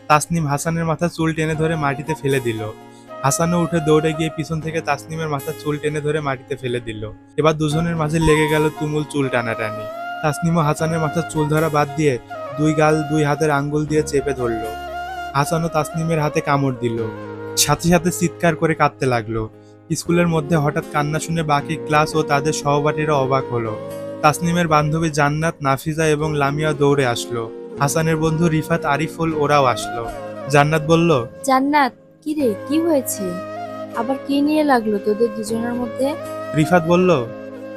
তাসনিম হাসানের মাথার চুল টেনে ধরে মাটিতে ফেলে দিল। হাসানও উঠে দৌড়ে গিয়ে পিছন থেকে তাসনিমের মাথার চুল টেনে ধরে মাটিতে ফেলে দিল। এবার দুজনের মাঝে লেগে গেল তুমুল চুল টানাটানি। তাসনিমও হাসানের মাথার চুল ধরা বাদ দিয়ে দুই গাল দুই হাতের আঙ্গুল দিয়ে চেপে ধরল। হাসানও তাসনিমের হাতে কামড় দিল, সাথে সাথে চিৎকার করে কাঁদতে লাগলো। স্কুলের মধ্যে হঠাৎ কান্না শুনে বাকি ক্লাস ও তাদের সহপাঠীরা অবাক হলো। তাসনিমের বান্ধবী জান্নাত, নাফিজা এবং লামিয়া দৌড়ে আসলো। হাসানের বন্ধু রিফাত, আরিফুল ওরাও আসলো। জান্নাত বলল, জান্নাত, কি রে, কি হয়েছে? আবার কি নিয়ে লাগলো তোদের দুজনের মধ্যে? রিফাত বলল,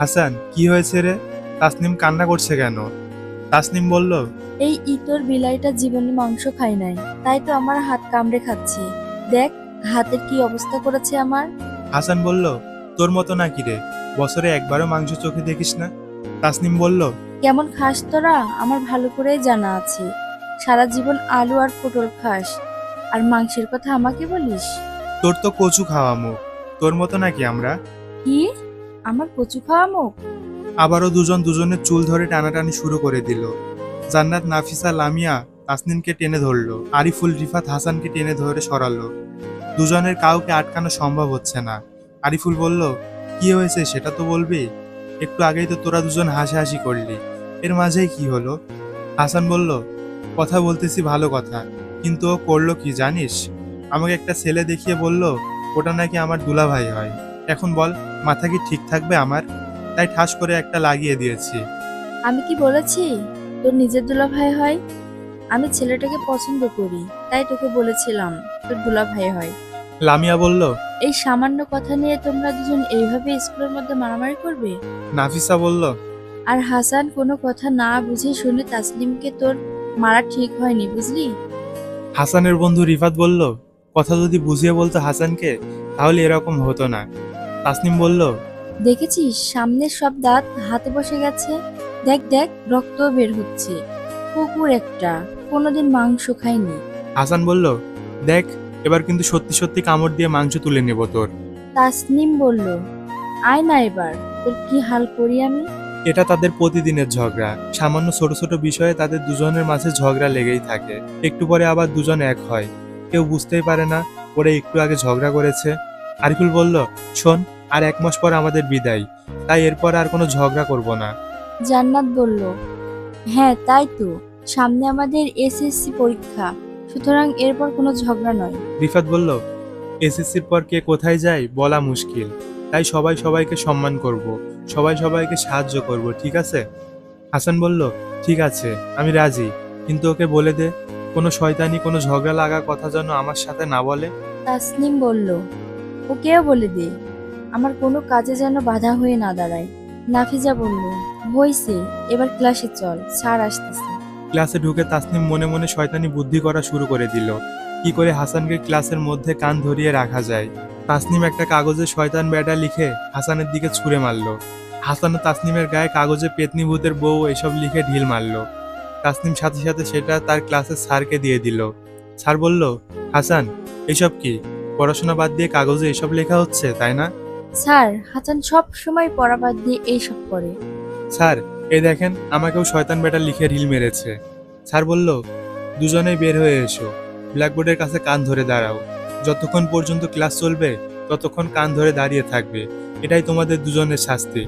হাসান কি হয়েছে রে? তাসনিম কান্না করছে কেন? তাসনিম বলল, এই ইতর বিলাইটা জীবনে মাংস খায় নাই, তাই তো আমার হাত কামড়ে খাচ্ছে। দেখ হাতের কি অবস্থা করেছে আমার। হাসান বলল, তোর মতো নাকি রে, বছরে একবারও মাংস চোখে দেখিস না? তাসনিম বলল, কেমন খাস তোরা আমার ভালো করেই জানা আছে। সারা জীবন আলু আর পটল খাস, আর মাংসের কথা আমাকে বলিস? তোর তো কচু খাওয়া মুখ, তোর মতো নাকি আমরা? কি? আমার কচু খাওয়া মুখ? আবারও দুজন দুজনের চুল ধরে টানাটানি শুরু করে দিল। জান্নাত, নাফিসা, লামিয়া তাসনিমকে টেনে ধরলো। আরিফুল, রিফাত হাসানকে টেনে ধরে সরালো। দুজনের কাউকে আটকানো সম্ভব হচ্ছে না। আরিফুল বলল, কি হয়েছে সেটা তো বলবি? একটু আগেই তো তোরা দুজন হাসাহাসি করলি, এর মাঝেই কি হলো? হাসান বলল, কথা বলতেছি ভালো কথা, কিন্তু ও করলো কি জানিস? আমাকে একটা ছেলে দেখিয়ে বলল ওটা নাকি আমার দুলাভাই হয়। এখন বল, মাথা কি ঠিক থাকবে আমার? তাই ঠাস করে একটা লাগিয়ে দিয়েছি। আমি কি বলেছি তোর নিজের দুলাভাই হয়? আমি ছেলেটাকে পছন্দ করি, তাই তোকে বলেছিলাম তোর দুলাভাই হয়। লামিয়া বলল, এই সামান্য কথা নিয়ে তোমরা দুজন এইভাবে স্কুলের মধ্যে মারামারি করবে? নাফিসা বলল, আর হাসান কোনো কথা না বুঝে শুনে তাসলিমকে তোর মারা ঠিক হয়নি, বুঝলি? হাসানের বন্ধু রিফাত বলল, কথা যদি বুঝিয়ে বলতো হাসানকে তাহলে এরকম হতো না। তাসনিম বলল, দেখেছিস সামনের সব দাঁত হাতে বসে গেছে, দেখ দেখ রক্ত বের হচ্ছে। কুকুর একটা, কোনোদিন মাংস খায়নি। হাসান বলল, দেখ এবার কিন্তু সত্যি সত্যি কামড় দিয়ে মাংস তুলে নেব তোর। তাসনিম বলল, আয় না এবার তোর কি হাল করি আমি। এটা তাদের প্রতিদিনের ঝগড়া। সামান্য ছোট ছোট বিষয়ে তাদের দুজনের মাঝে ঝগড়া লেগেই থাকে। একটু পরে আবার দুজন এক হয়, কেউ বুঝতেই পারে না ওরা একটু আগে ঝগড়া করেছে। আরিফুল বলল, শোন, আর 1 মাস পর আমাদের বিদায়, তাই এরপর আর কোনো ঝগড়া করব না। জান্নাত বলল, হ্যাঁ তাই তো, সামনে আমাদের এসএসসি পরীক্ষা, সুতরাং এরপর কোনো ঝগড়া নয়। রিফাত বলল, এসএসসির পর কে কোথায় যায় বলা মুশকিল, তাই সবাই সবাইকে সম্মান করব, সবাই সবাইকে সাহায্য করব, ঠিক আছে? হাসান বলল, ঠিক আছে, আমি রাজি, কিন্তু ওকে বলে দে কোনো শয়তানি কোনো ঝগড়া লাগা কথা যেন আমার সাথে না বলে। তাসনিম বলল, ওকেও বলে দে আমার কোনো কাজে যেন বাধা হয়ে না দাঁড়ায়। নাফিজা বলল, হইছে, এবার ক্লাসে চল, স্যার আসতেছে। ক্লাসে ঢুকে তাসনিম মনে মনে শয়তানি বুদ্ধি করা শুরু করে দিল, কি করে হাসানকে ক্লাসের মধ্যে কান ধরিয়ে রাখা যায়। তাসনিম একটা কাগজে শয়তান বেডা লিখে হাসানের দিকে ছুঁড়ে মারল। হাসানও তাসনিমের গায়ে কাগজে পেতনি ভূতের বউ এসব লিখে ঢিল মারল। তাসনিম সাথে সাথে সেটা তার ক্লাসের স্যারকে দিয়ে দিল। স্যার বলল, হাসান এসব কি? পড়াশোনা বাদ দিয়ে কাগজে এসব লেখা হচ্ছে, তাই না? স্যার, হাসান সব সময় পড়া বাদ দিয়ে এইসব করে। স্যার, এই দেখেন আমাকেও শয়তান বেটা লিখে ঢিল মেরেছে। স্যার বলল, দুজনেই বের হয়ে এসো, ব্ল্যাকবোর্ডের কাছে কান ধরে দাঁড়াও। যতক্ষণ পর্যন্ত ক্লাস চলবে ততক্ষণ কান ধরে দাঁড়িয়ে থাকবে, এটাই তোমাদের দুজনের শাস্তি।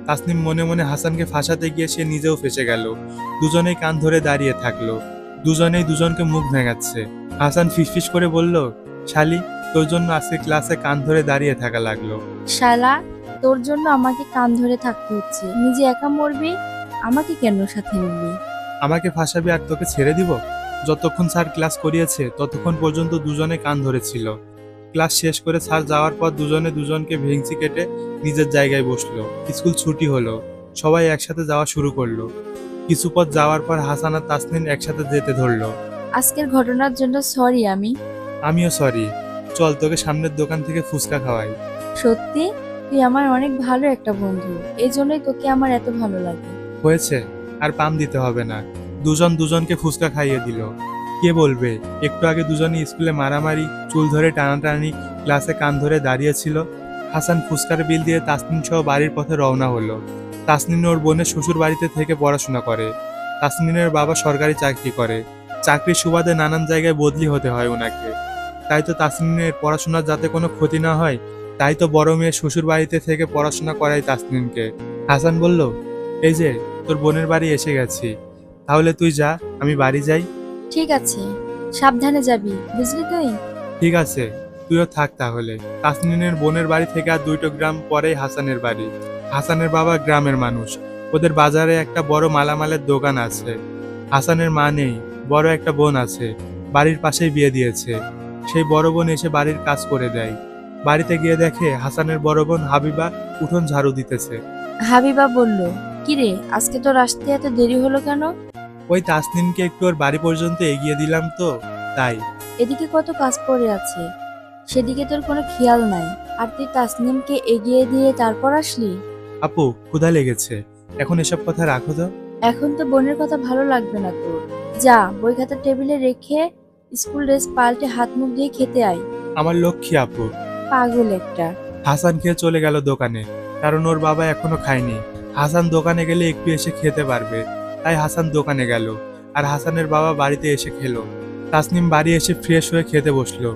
তাসনিম মনে মনে হাসানকে ফাঁসাতে গিয়ে সে নিজেও ফেসে গেল। দুজনেই কান ধরে দাঁড়িয়ে থাকলো, দুজনেই দুজনকে মুখ ভেঙাচ্ছে। হাসান ফিসফিস করে বলল, শালি, তোর জন্য আজকে ক্লাসে কান ধরে দাঁড়িয়ে থাকা লাগলো। শালা, তোর জন্য আমাকে কান ধরে থাকতে হচ্ছে, নিজে একা মরবি, আমাকে কেন সাথে নিবি? আমাকে ফাঁসাবি আর তোকে ছেড়ে দিব? যতক্ষণ স্যার ক্লাস করিয়েছে ততক্ষণ পর্যন্ত দুজনে কান ধরেছিল। ক্লাস শেষ করে স্যার যাওয়ার পর দুজনে দুজনকে ভেঙচি কেটে নিজের জায়গায় বসলো। স্কুল ছুটি হলো, সবাই একসাথে যাওয়া শুরু করলো। কিছু পথ যাওয়ার পর হাসান আর তাসনিম একসাথে যেতে ধরলো। আজকের ঘটনার জন্য সরি আমিও সরি, চল তোকে সামনের দোকান থেকে ফুচকা খাওয়াই। সত্যি তুই আমার অনেক ভালো একটা বন্ধু, এই জন্যই তোকে আমার এত ভালো লাগে। হয়েছে, আর পাম দিতে হবে না। দুজন দুজনকে ফুচকা খাইয়ে দিল। কে বলবে একটু আগে দুজনে স্কুলে মারামারি, চুল ধরে টানাটানি, ক্লাসে কান ধরে দাঁড়িয়েছিল। হাসান ফুচকার বিল দিয়ে তাসনিম সহ বাড়ির পথে রওনা হলো। তাসনিন ওর বোনের শ্বশুর বাড়িতে থেকে পড়াশোনা করে। তাসনিনের বাবা সরকারি চাকরি করে। চাকরির সুবাদে নানান জায়গায় বদলি হতে হয় ওনাকে। তাই তো তাসনিনের পড়াশোনার যাতে কোনো ক্ষতি না হয়, তাই তো বড় মেয়ে শ্বশুর বাড়িতে থেকে পড়াশোনা করাই তাসনিনকে। হাসান বলল, এই যে তোর বোনের বাড়ি এসে গেছি, তাহলে তুই যা, আমি বাড়ি যাই। ঠিক আছে, সাবধানে যাবি, বুঝলি তুই? ঠিক আছে, তুইও থাক তাহলে। তাসনিনের বোনের বাড়ি থেকে আর 2টো গ্রাম পরেই হাসানের বাড়ি। হাসানের বাবা গ্রামের মানুষ। ওদের বাজারে একটা বড় মালামালের দোকান আছে। হাসানের মা নেই, বড় একটা বোন আছে, বাড়ির পাশেই বিয়ে দিয়েছে। সেই বড় বোন এসে বাড়ির কাজ করে দেয়। বাড়িতে গিয়ে দেখে হাসানের বড় বোন হাবিবা উঠোন ঝাড়ু দিতেছে। হাবিবা বলল, কিরে আজকে তোর আসতে এত দেরি হলো কেন? ওই তাসনিনকে একটু ওর বাড়ি পর্যন্ত এগিয়ে দিলাম তো, তাই। এদিকে কত কাজ পড়ে আছে, সেদিকে তোর কোনো খেয়াল নাই, আর তুই তাসনিমকে এগিয়ে দিয়ে তারপর আসলি? আপু, ক্ষুধা লেগেছে, এখন এসব কথা রাখো তো। এখন তো বোনের কথা ভালো লাগবে না তোর। যা, বই খাতা টেবিলে রেখে স্কুল ড্রেস পাল্টে হাত মুখ দিয়ে খেতে আয়। আমার লক্ষ্মী আপু। পাগল একটা। হাসান খেয়ে চলে গেল দোকানে, কারণ ওর বাবা এখনো খায়নি। হাসান দোকানে গেলে একটু এসে খেতে পারবে, তাই হাসান দোকানে গেল, আর হাসানের বাবা বাড়িতে এসে খেলো। তাসনিম বাড়ি এসে ফ্রেশ হয়ে খেতে বসলো।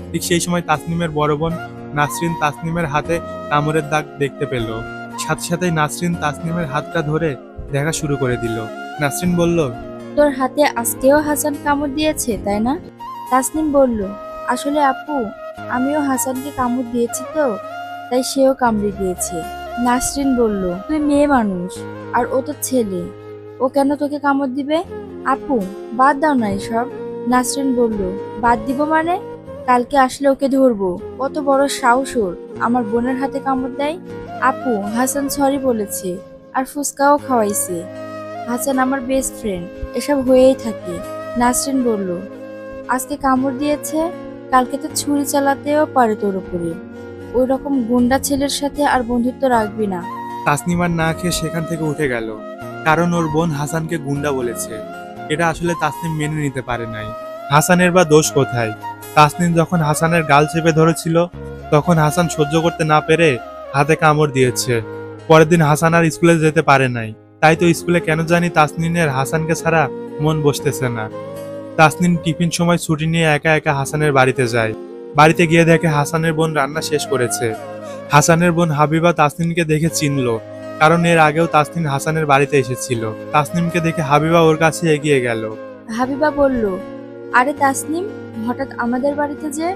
ঠিক সেই সময় তাসনিমের বড় বোন নাসরিন তাসনিমের হাতে কামড়ের দাগ দেখতে পেল। সাথে সাথেই নাসরিন তাসনিমের হাতটা ধরে দেখা শুরু করে দিল। নাসরিন বলল, তোর হাতে আজকেও হাসান কামড় দিয়েছে, তাই না? তাসনিম বলল, আসলে আপু, আমিও হাসানকে কামড় দিয়েছি তো, তাই সেও কামড়ে দিয়েছে। নাসরিন বলল, তুই মেয়ে মানুষ, আর ও তো ছেলে, ও কেন তোকে কামড় দিবে? আপু, বাদ দাও না এসব। নাসরিন বলল, বাদ দিব মানে? কালকে আসলে ওকে ধরবো। কত বড় সাহস ওর, আমার বোনের হাতে কামড় দেয়। আপু, হাসান সরি বলেছে, আর ফুচকাও খাওয়াইছে। হাসান আমার বেস্ট ফ্রেন্ড, এসব হয়েই থাকে। নাসরিন বলল, আজকে কামড় দিয়েছে, কালকে তো ছুরি চালাতেও পারে তোর উপরে। ওই রকম গুন্ডা ছেলের সাথে আর বন্ধুত্ব রাখবি না। তাসনিম আর না খেয়ে সেখান থেকে উঠে গেল, কারণ ওর বোন হাসানকে গুন্ডা বলেছে। এটা আসলে তাসনিম মেনে নিতে পারে নাই। হাসানের বা দোষ কোথায়? তাসনিম যখন হাসানের গাল চেপে ধরেছিল, তখন হাসান সহ্য করতে না পেরে হাতে কামড় দিয়েছে। পরের দিন হাসান আর স্কুলে যেতে পারে নাই। তাই তো স্কুলে কেন জানি তাসনিমের হাসানকে ছাড়া মন বসতেছে না। তাসনিম টিফিন সময় ছুটি নিয়ে একা একা হাসানের বাড়িতে যায়। বাড়িতে গিয়ে দেখে হাসানের বোন রান্না শেষ করেছে। হাসানের বোন হাবিবা তাসনিমকে দেখে চিনল, কারণ এর আগেও তাসনিম হাসানের বাড়িতে এসেছিল। তাসনিমকে দেখে হাবিবা ওর কাছে এগিয়ে গেল। হাবিবা বলল, আরে তাসনিম, হঠাৎ আমাদের বাড়িতে যে?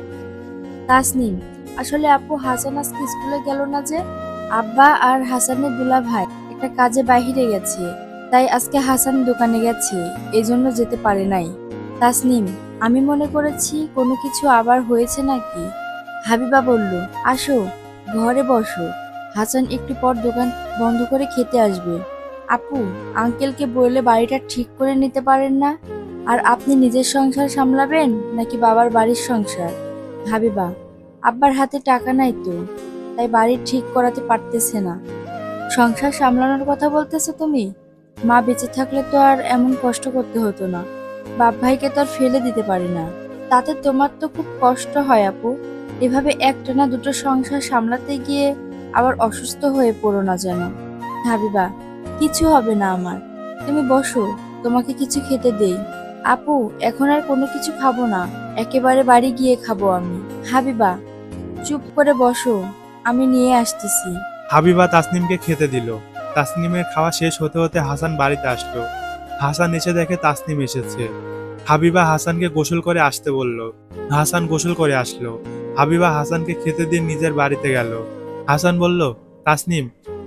তাসনিম, আসলে আপু, হাসান আজকে স্কুলে গেল না যে, আব্বা আর হাসানের দুলা ভাই একটা কাজে বাইরে গেছে, তাই আজকে হাসান দোকানে গেছে, এই জন্য যেতে পারে নাই। তাসনিম, আমি মনে করেছি কোনো কিছু আবার হয়েছে নাকি। হাবিবা বলল, আসো, ঘরে বসো, হাসান একটু পর দোকান বন্ধ করে খেতে আসবে। আপু, আঙ্কেলকে বললে বাড়িটা ঠিক করে নিতে পারেন না? আর আপনি নিজের সংসার সামলাবেন নাকি বাবার বাড়ির সংসার? হাবিবা, আব্বার হাতে টাকা নাই তো, তাই বাড়ি ঠিক করাতে পারতেছে না। সংসার সামলানোর কথা বলতেছো তুমি? মা বেঁচে থাকলে তো আর এমন কষ্ট করতে হতো না। বাপ ভাইকে তো আর ফেলে দিতে পারি না। তাতে তোমার তো খুব কষ্ট হয় আপু। এভাবে একটানা দুটো সংসার সামলাতে গিয়ে আবার অসুস্থ হয়ে পড়ো না যেন। হাবিবা, কিছু হবে না আমার, তুমি বসো, তোমাকে কিছু খেতে দেই। আপু, এখন আর কোনো কিছু খাবো না, একেবারে বাড়ি গিয়ে খাবো আমি। হাবিবা, চুপ করে বসো, আমি নিয়ে আসতেছি। হাবিবা তাসনিমকে খেতে দিল। তাসনিমের খাওয়া শেষ হতে হতে হাসান বাড়িতে আসলো। হাসান এসে দেখে তাসনিম এসেছে। হাবিবা হাসানকে গোসল করে আসতে বলল। হাসান গোসল করে আসলো। হাবিবা হাসানকে খেতে দিয়ে নিজের বাড়িতে গেল। হাসান বলল, তাসনিম,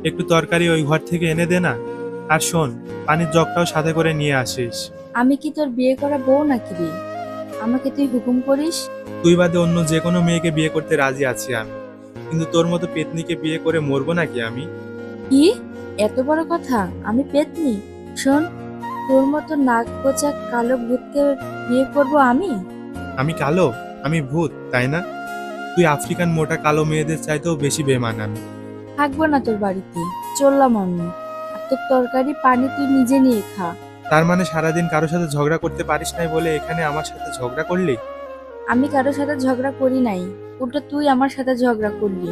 একটু তরকারি ওই ঘর থেকে এনে দে না। আর শোন, পানির জগটাও সাথে করে নিয়ে আসিস। আমি কি তোর বিয়ে করা বউ নাকি রে? আমাকে তুই হুকুম করিস? তুই বাদে অন্য যে কোনো মেয়েকে বিয়ে করতে রাজি আছি আমি, কিন্তু তোর মতো পেতনিকে বিয়ে করে মরবো নাকি আমি? কি, এত বড় কথা? আমি পেতনি? শোন, তোর মতো নাক গোছা কালো ভূতকে বিয়ে করব আমি? আমি কালো? আমি ভূত, তাই না? তুই আফ্রিকান মোটা কালো মেয়েদের চাইতেও বেশি বেমানান। থাকবো না তোর বাড়িতে, চললাম আমি। আর তোর তরকারি পানি তুই নিজে নিয়ে খা। তার মানে সারাদিন কারোর সাথে ঝগড়া করতে পারিস নাই বলে এখানে আমার সাথে ঝগড়া করলি? আমি কারোর সাথে ঝগড়া করি নাই, উল্টো তুই আমার সাথে ঝগড়া করলি।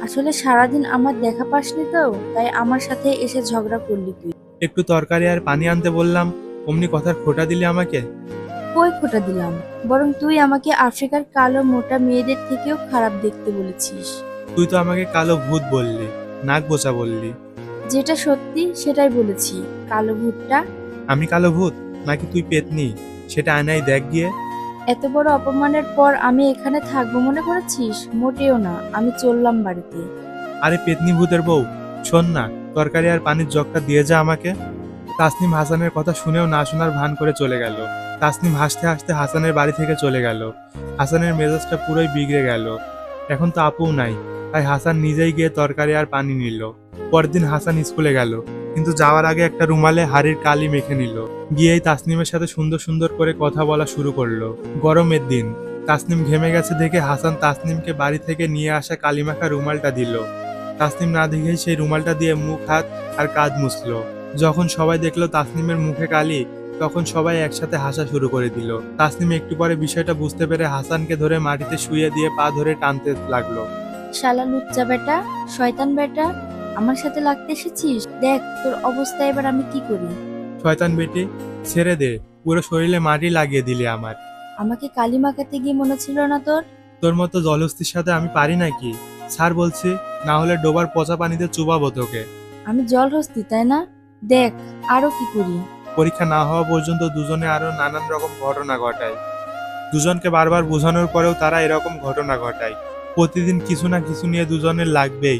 আসলে সারাদিন আমার দেখা পাসনি তো, তাই আমার সাথে এসে ঝগড়া করলি তুই। একটু তরকারি আর পানি আনতে বললাম, অমনি কথার খোঁটা দিলি আমাকে। কই খোটা দিলাম? বরং তুই আমাকে আফ্রিকার কালো মোটা মেয়েদের থেকেও খারাপ দেখতে বলেছিস। তুই তো আমাকে কালো ভূত বললি, নাক বোচা বললি। যেটা সত্যি সেটাই বলেছি। কালো ভূতটা। আমি কালো ভূত নাকি তুই পেতনি, সেটা আয়নায় দেখ গিয়ে। এত বড় অপমানের পর আমি এখানে থাকবো মনে করেছিস? মোটেও না, আমি চললাম বাড়িতে। আরে পেতনি ভূতের বউ, শোন না, তরকারি আর পানির জগটা দিয়ে যা আমাকে। তাসনিম হাসানের কথা শুনেও না শোনার ভান করে চলে গেল। তাসনিম হাসতে হাসতে হাসানের বাড়ি থেকে চলে গেল। হাসানের মেজাজটা পুরোই বিগড়ে গেল। এখন তো আপুও নাই, তাই হাসান নিজেই গিয়ে তরকারি আর পানি নিল। পরের দিন হাসান স্কুলে গেল, কিন্তু যাওয়ার আগে একটা রুমালে হাড়ির কালি মেখে নিল। গিয়েই তাসনিমের সাথে সুন্দর সুন্দর করে কথা বলা শুরু করলো। গরমের দিন, তাসনিম ঘেমে গেছে দেখে হাসান তাসনিমকে বাড়ি থেকে নিয়ে আসা কালিমাখা রুমালটা দিল। তাসনিম না দেখেই সেই রুমালটা দিয়ে মুখ, হাত আর কাঁধ মুছলো। যখন সবাই দেখলো তাসনিমের মুখে কালি, তখন সবাই একসাথে হাসা শুরু করে দিল। তাসনিম একটু পরে বিষয়টা বুঝতে পেরে হাসানকে ধরে মাটিতে শুইয়ে দিয়ে পা ধরে টানতে লাগলো। শালা লুচ্চা বেটা, শয়তান বেটা, আমার সাথে লাগতে এসেছিস? দেখ তোর অবস্থা এবার আমি কি করি। শয়তান বেটি, ছেড়ে দে, পুরো শরীরে মাটি লাগিয়ে দিলি আমার। আমাকে কালি মাখাতে গিয়ে মনে ছিল না তোর? তোর মতো জলস্থির সাথে আমি পারি নাকি? স্যার বলছি, না হলে ডোবার পচা পানিতে চুবাবো তোকে। আমি জল হস্তি তাই না? দেখ আরো কি করি। পরীক্ষা না হওয়া পর্যন্ত দুজনে আরো নানান রকম ঘটনা ঘটায়। দুজনকে বারবার বোঝানোর পরেও তারা এরকম ঘটনা ঘটায়। প্রতিদিন কিছু না কিছু নিয়ে দুজনের লাগবেই।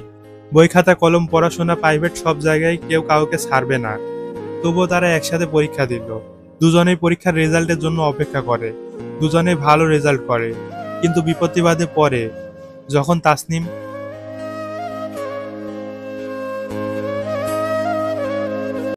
বই খাতা কলম পড়াশোনা প্রাইভেট সব জায়গায় কেউ কাউকে ছাড়বে না। তবুও তারা একসাথে পরীক্ষা দিল। দুজনেই পরীক্ষার রেজাল্টের জন্য অপেক্ষা করে। দুজনেই ভালো রেজাল্ট করে, কিন্তু বিপত্তি বাদে পড়ে। যখন তাসনিম